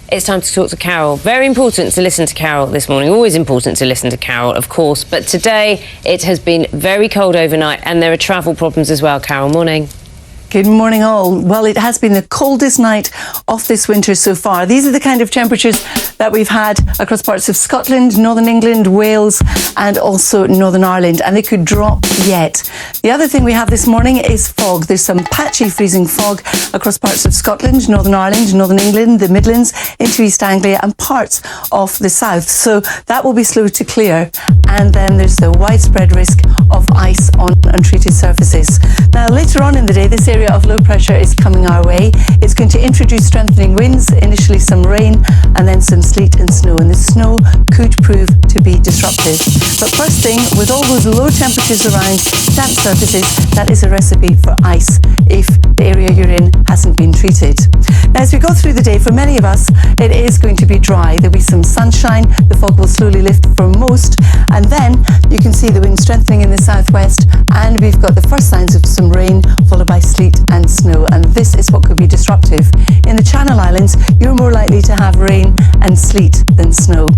It's time to talk to Carol. Very important to listen to Carol this morning. Always important to listen to Carol, of course. But today it has been very cold overnight and there are travel problems as well. Carol, morning. Good morning all. Well, it has been the coldest night of this winter so far. These are the kind of temperatures that we've had across parts of Scotland, Northern England, Wales and also Northern Ireland, and they could drop yet. The other thing we have this morning is fog. There's some patchy freezing fog across parts of Scotland, Northern Ireland, Northern England, the Midlands, into East Anglia and parts of the south. So that will be slow to clear. And then there's the widespread risk of ice on untreated surfaces. Now, later on in the day, this area of low pressure is coming our way. It's going to introduce strengthening winds, initially some rain and then some sleet and snow, and the snow could prove to be disruptive. But first thing, with all those low temperatures around, damp surfaces, that is a recipe for ice if the area you're in hasn't been treated. Now, as we go through the day, for many of us it is going to be dry. There'll be some sunshine, the fog will slowly lift for most, and then you can see the wind strengthening in the southwest, and we've got the first signs of some rain followed by sleet and snow, and this is what could be disruptive. In the Channel Islands, you're more likely to have rain and sleet than snow.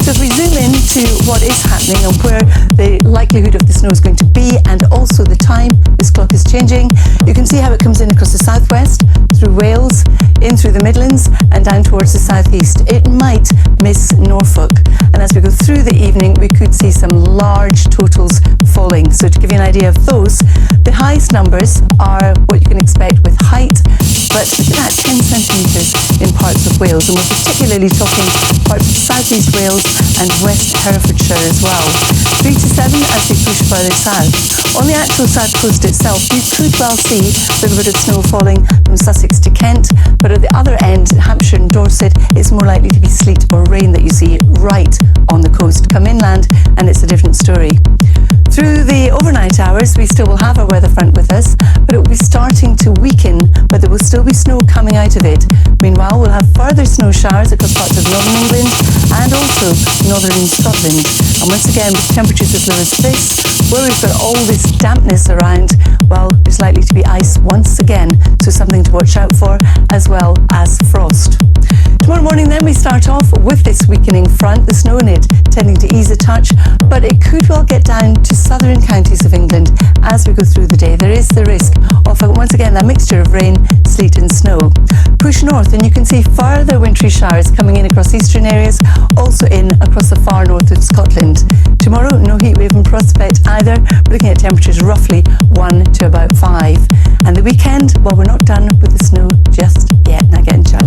So if we zoom in to what is happening and where the likelihood of the snow is going to be, and also the time this clock is changing, you can see how it comes in across the southwest, through Wales, in through the Midlands and down towards the southeast. It might miss Norfolk, and as we go through the evening we could see some large totals falling. So to give you an idea of those, the highest numbers are what you can expect with height, but look at that, 10 centimetres in parts of Wales, and we're particularly talking parts of southeast Wales and West Herefordshire as well. 3 to 7 as we push further south. On the actual south coast itself, you could well see a little bit of snow falling from Sussex to Kent, but at the other end, Hampshire and Dorset, it's more likely to be sleet or rain that you see right on the coast. Come inland and it's a different story. Through the overnight hours, we still will have our weather front with us, but it will be starting to weaken, but there will still be snow coming out of it. Meanwhile, we'll have further snow showers across parts of Northern England and also Northern Scotland. And once again, with temperatures as low as this, where we've got all this dampness around, well, there's likely to be ice once again, so something to watch out for, as well as frost. Tomorrow morning then we start off with this weakening front, the snow in it tending to ease a touch, but it could well get down to southern counties of England as we go through the day. There is the risk of, once again, that mixture of rain, sleet and snow. Push north and you can see further wintry showers coming in across eastern areas, also in across the far north of Scotland. Tomorrow, no heat wave in prospect either. We're looking at temperatures roughly 1 to about 5. And the weekend, well, we're not done with the snow just yet. Now get in touch.